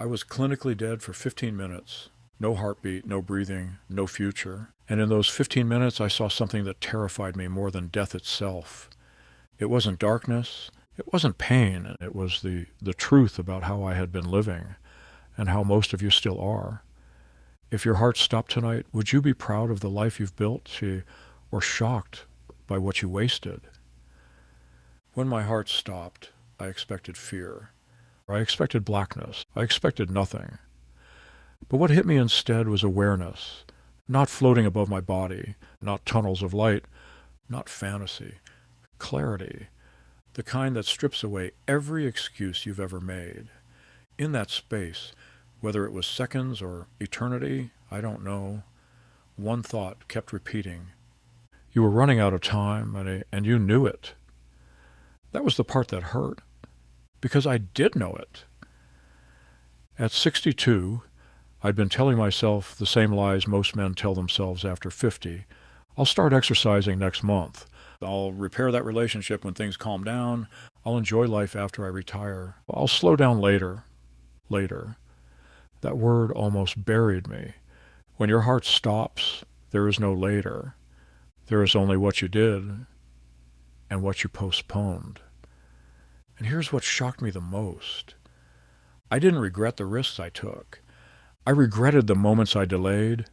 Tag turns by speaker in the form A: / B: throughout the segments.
A: I was clinically dead for 15 minutes. No heartbeat, no breathing, no future. And in those 15 minutes, I saw something that terrified me more than death itself. It wasn't darkness. It wasn't pain. It was the truth about how I had been living and how most of you still are. If your heart stopped tonight, would you be proud of the life you've built, or shocked by what you wasted? When my heart stopped, I expected fear. I expected blackness. I expected nothing. But what hit me instead was awareness, not floating above my body, not tunnels of light, not fantasy. Clarity, the kind that strips away every excuse you've ever made. In that space, whether it was seconds or eternity, I don't know, one thought kept repeating. You were running out of time, and you knew it. That was the part that hurt, because I did know it. At 62, I'd been telling myself the same lies most men tell themselves after 50. I'll start exercising next month. I'll repair that relationship when things calm down. I'll enjoy life after I retire. I'll slow down later. That word almost buried me. When your heart stops, there is no later. There is only what you did and what you postponed. And here's what shocked me the most. I didn't regret the risks I took. I regretted the moments I delayed,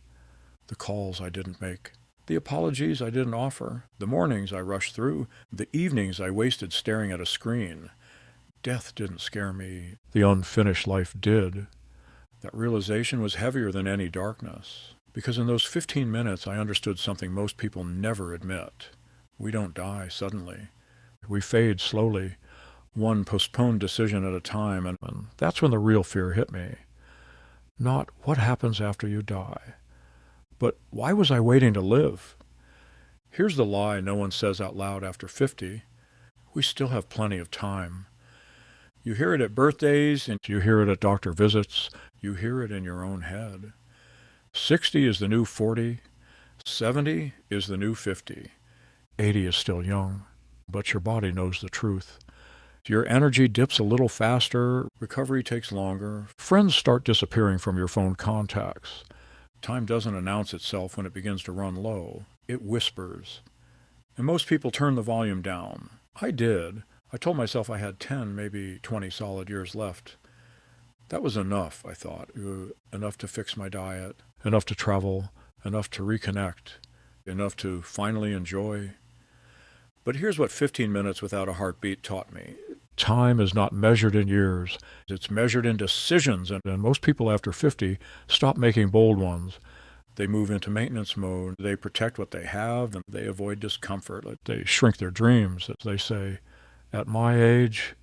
A: the calls I didn't make, the apologies I didn't offer, the mornings I rushed through, the evenings I wasted staring at a screen. Death didn't scare me. The unfinished life did. That realization was heavier than any darkness, because in those 15 minutes I understood something most people never admit. We don't die suddenly. We fade slowly, one postponed decision at a time, and that's when the real fear hit me. Not what happens after you die, but why was I waiting to live? Here's the lie no one says out loud after 50. We still have plenty of time. You hear it at birthdays, and you hear it at doctor visits. You hear it in your own head. 60 is the new 40. 70 is the new 50. 80 is still young, but your body knows the truth. Your energy dips a little faster, recovery takes longer, friends start disappearing from your phone contacts. Time doesn't announce itself when it begins to run low. It whispers. And most people turn the volume down. I did. I told myself I had 10, maybe 20 solid years left. That was enough, I thought. Enough to fix my diet, enough to travel, enough to reconnect, enough to finally enjoy. But here's what 15 minutes without a heartbeat taught me. Time is not measured in years. It's measured in decisions, and most people after 50 stop making bold ones. They move into maintenance mode. They protect what they have, and they avoid discomfort. They shrink their dreams. As they say, at my age,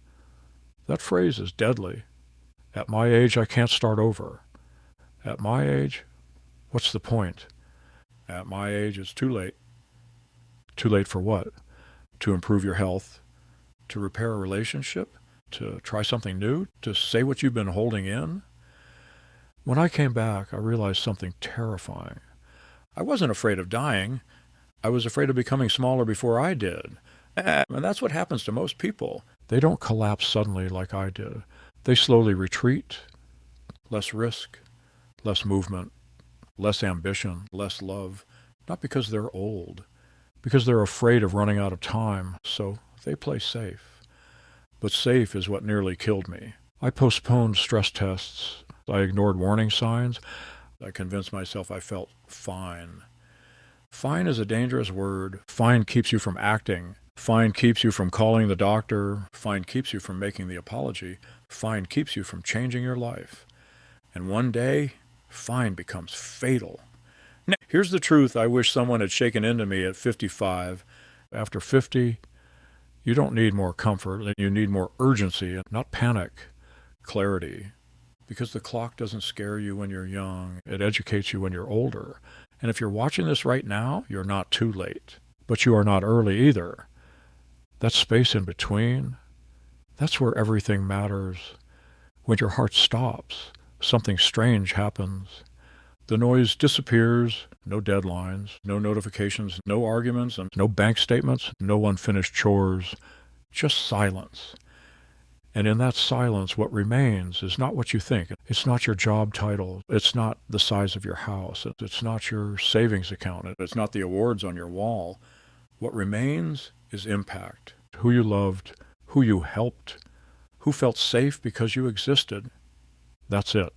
A: that phrase is deadly. At my age, I can't start over. At my age, what's the point? At my age, it's too late. Too late for what? To improve your health, to repair a relationship, to try something new, to say what you've been holding in. When I came back, I realized something terrifying. I wasn't afraid of dying. I was afraid of becoming smaller before I did. And that's what happens to most people. They don't collapse suddenly like I did. They slowly retreat. Less risk, less movement, less ambition, less love. Not because they're old, because they're afraid of running out of time, so they play safe. But safe is what nearly killed me. I postponed stress tests. I ignored warning signs. I convinced myself I felt fine. Fine is a dangerous word. Fine keeps you from acting. Fine keeps you from calling the doctor. Fine keeps you from making the apology. Fine keeps you from changing your life. And one day, fine becomes fatal. Now, here's the truth I wish someone had shaken into me at 55. After 50, you don't need more comfort. You need more urgency, not panic, clarity. Because the clock doesn't scare you when you're young. It educates you when you're older. And if you're watching this right now, you're not too late. But you are not early either. That space in between, that's where everything matters. When your heart stops, something strange happens. The noise disappears, no deadlines, no notifications, no arguments, and no bank statements, no unfinished chores, just silence. And in that silence, what remains is not what you think. It's not your job title. It's not the size of your house. It's not your savings account. It's not the awards on your wall. What remains is impact. Who you loved, who you helped, who felt safe because you existed. That's it.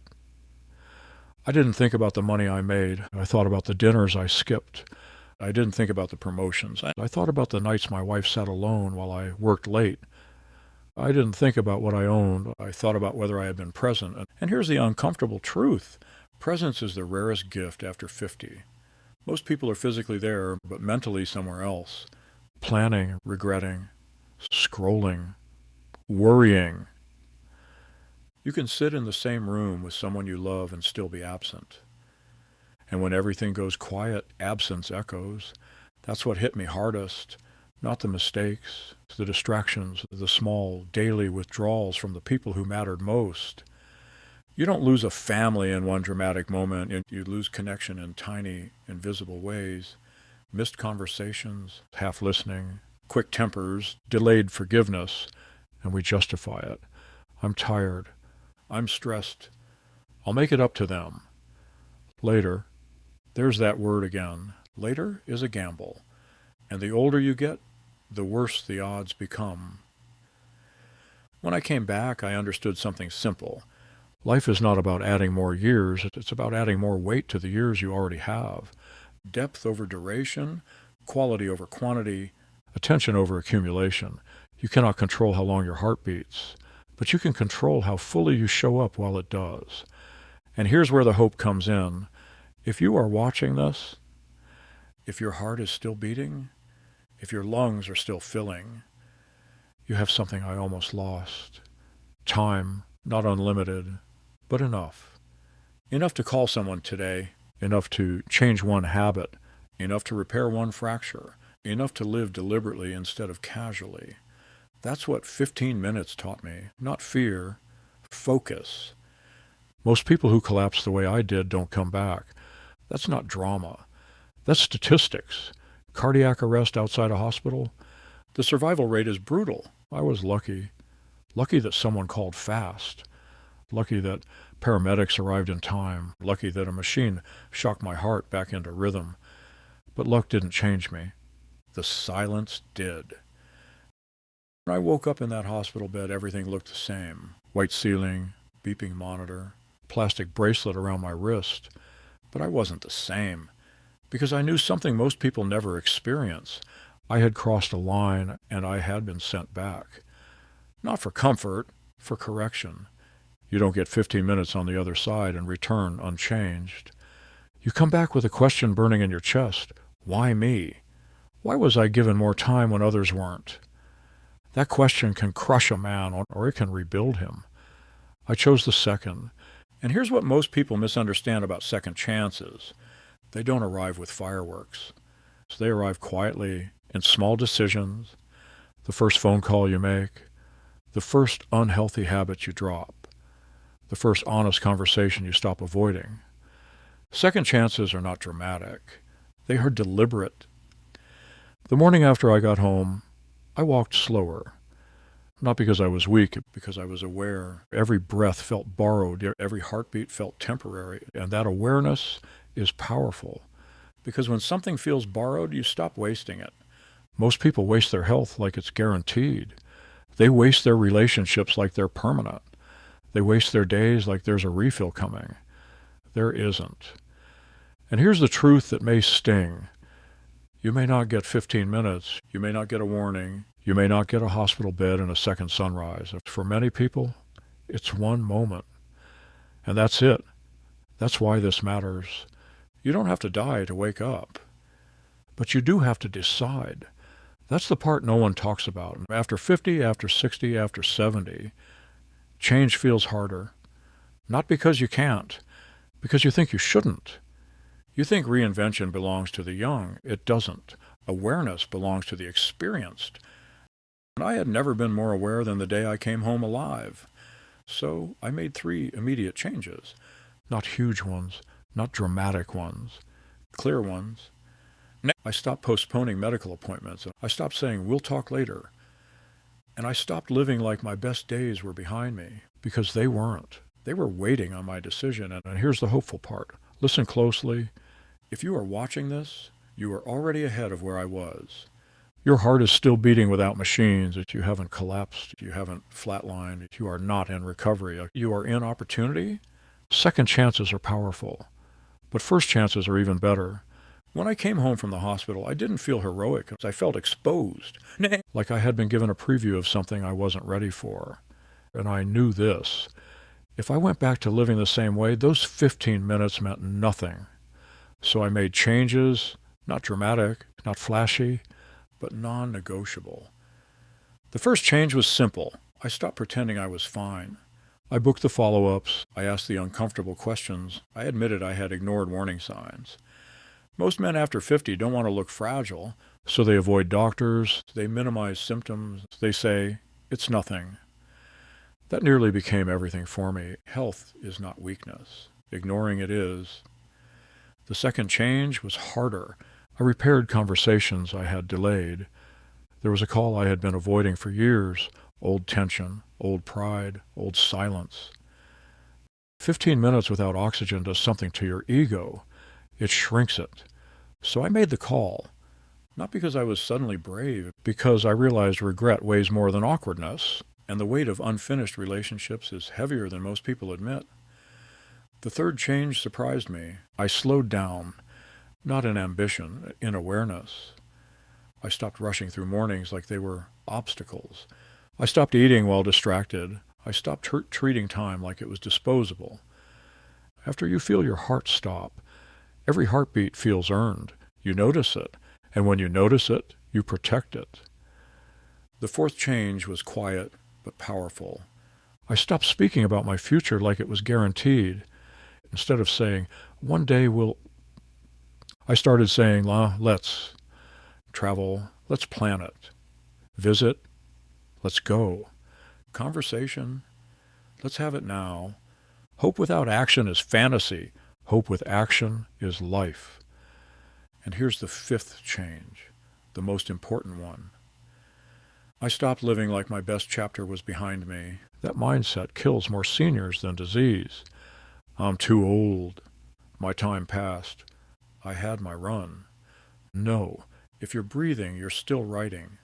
A: I didn't think about the money I made. I thought about the dinners I skipped. I didn't think about the promotions. I thought about the nights my wife sat alone while I worked late. I didn't think about what I owned. I thought about whether I had been present. And here's the uncomfortable truth. Presence is the rarest gift after 50. Most people are physically there, but mentally somewhere else. Planning, regretting, scrolling, worrying. You can sit in the same room with someone you love and still be absent. And when everything goes quiet, absence echoes. That's what hit me hardest. Not the mistakes, the distractions, the small daily withdrawals from the people who mattered most. You don't lose a family in one dramatic moment. You lose connection in tiny, invisible ways. Missed conversations, half listening, quick tempers, delayed forgiveness, and we justify it. I'm tired. I'm stressed. I'll make it up to them. Later. There's that word again. Later is a gamble. And the older you get, the worse the odds become. When I came back, I understood something simple. Life is not about adding more years. It's about adding more weight to the years you already have. Depth over duration, quality over quantity, attention over accumulation. You cannot control how long your heart beats, but you can control how fully you show up while it does. And here's where the hope comes in. If you are watching this, if your heart is still beating, if your lungs are still filling, you have something I almost lost. Time, not unlimited, but enough. Enough to call someone today, enough to change one habit, enough to repair one fracture, enough to live deliberately instead of casually. That's what 15 minutes taught me. Not fear, focus. Most people who collapse the way I did don't come back. That's not drama. That's statistics. Cardiac arrest outside a hospital. The survival rate is brutal. I was lucky. Lucky that someone called fast. Lucky that paramedics arrived in time. Lucky that a machine shocked my heart back into rhythm. But luck didn't change me. The silence did. When I woke up in that hospital bed, everything looked the same. White ceiling, beeping monitor, plastic bracelet around my wrist. But I wasn't the same. Because I knew something most people never experience. I had crossed a line, and I had been sent back. Not for comfort, for correction. You don't get 15 minutes on the other side and return unchanged. You come back with a question burning in your chest. Why me? Why was I given more time when others weren't? That question can crush a man, or it can rebuild him. I chose the second. And here's what most people misunderstand about second chances. They don't arrive with fireworks. So they arrive quietly in small decisions, the first phone call you make, the first unhealthy habit you drop, the first honest conversation you stop avoiding. Second chances are not dramatic. They are deliberate. The morning after I got home, I walked slower. Not because I was weak, because I was aware. Every breath felt borrowed. Every heartbeat felt temporary. And that awareness is powerful. Because when something feels borrowed, you stop wasting it. Most people waste their health like it's guaranteed. They waste their relationships like they're permanent. They waste their days like there's a refill coming. There isn't. And here's the truth that may sting. You may not get 15 minutes. You may not get a warning. You may not get a hospital bed and a second sunrise. For many people, it's one moment. And that's it. That's why this matters. You don't have to die to wake up. But you do have to decide. That's the part no one talks about. After 50, after 60, after 70, change feels harder. Not because you can't, because you think you shouldn't. You think reinvention belongs to the young. It doesn't. Awareness belongs to the experienced. And I had never been more aware than the day I came home alive. So I made 3 immediate changes. Not huge ones, not dramatic ones, clear ones. I stopped postponing medical appointments. I stopped saying, we'll talk later. And I stopped living like my best days were behind me, because they weren't. They were waiting on my decision. And here's the hopeful part. Listen closely. If you are watching this, you are already ahead of where I was. Your heart is still beating without machines. That you haven't collapsed. You haven't flatlined. You are not in recovery. You are in opportunity. Second chances are powerful, but first chances are even better. When I came home from the hospital, I didn't feel heroic. I felt exposed, like I had been given a preview of something I wasn't ready for. And I knew this. If I went back to living the same way, those 15 minutes meant nothing. So I made changes, not dramatic, not flashy, but non-negotiable. The first change was simple. I stopped pretending I was fine. I booked the follow-ups. I asked the uncomfortable questions. I admitted I had ignored warning signs. Most men after 50 don't want to look fragile, so they avoid doctors, they minimize symptoms, they say, "It's nothing." That nearly became everything for me. Health is not weakness. Ignoring it is. The second change was harder. I repaired conversations I had delayed. There was a call I had been avoiding for years, old tension, old pride, old silence. 15 minutes without oxygen does something to your ego. It shrinks it. So I made the call, not because I was suddenly brave, because I realized regret weighs more than awkwardness, and the weight of unfinished relationships is heavier than most people admit. The third change surprised me. I slowed down, not in ambition, in awareness. I stopped rushing through mornings like they were obstacles. I stopped eating while distracted. I stopped treating time like it was disposable. After you feel your heart stop, every heartbeat feels earned. You notice it, and when you notice it, you protect it. The fourth change was quiet but powerful. I stopped speaking about my future like it was guaranteed. Instead of saying, "One day I started saying, let's travel, let's plan it. Visit, let's go. Conversation, let's have it now. Hope without action is fantasy. Hope with action is life." And here's the fifth change, the most important one. I stopped living like my best chapter was behind me. That mindset kills more seniors than disease. I'm too old. My time passed. I had my run. No, if you're breathing, you're still writing.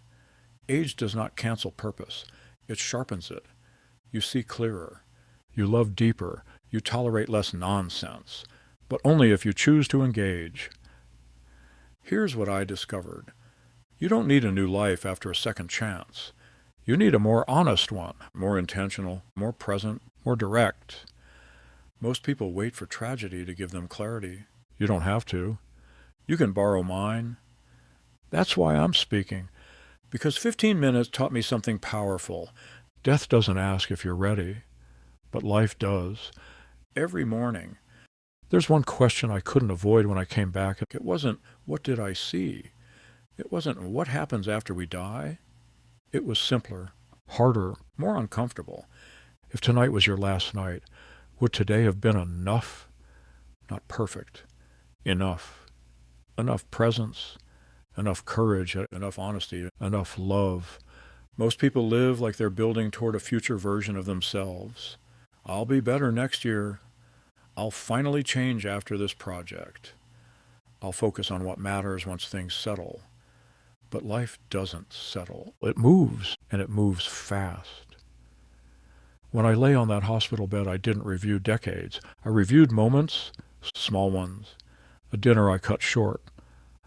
A: Age does not cancel purpose. It sharpens it. You see clearer. You love deeper. You tolerate less nonsense. But only if you choose to engage. Here's what I discovered. You don't need a new life after a second chance. You need a more honest one, more intentional, more present, more direct. Most people wait for tragedy to give them clarity. You don't have to. You can borrow mine. That's why I'm speaking, because 15 minutes taught me something powerful. Death doesn't ask if you're ready, but life does. Every morning. There's one question I couldn't avoid when I came back. It wasn't, what did I see? It wasn't, what happens after we die? It was simpler, harder, more uncomfortable. If tonight was your last night, would today have been enough? Not perfect. Enough. Enough presence, enough courage, enough honesty, enough love. Most people live like they're building toward a future version of themselves. I'll be better next year. I'll finally change after this project. I'll focus on what matters once things settle. But life doesn't settle. It moves, and it moves fast. When I lay on that hospital bed, I didn't review decades. I reviewed moments, small ones. A dinner I cut short.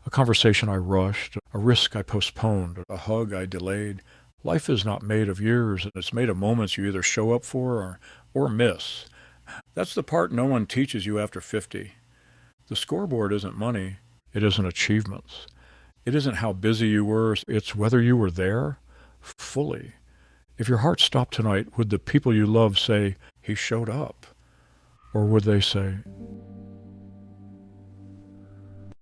A: A conversation I rushed. A risk I postponed. A hug I delayed. Life is not made of years. It's made of moments you either show up for or miss. That's the part no one teaches you after 50. The scoreboard isn't money. It isn't achievements. It isn't how busy you were. It's whether you were there fully. If your heart stopped tonight, would the people you love say, "He showed up"? Or would they say,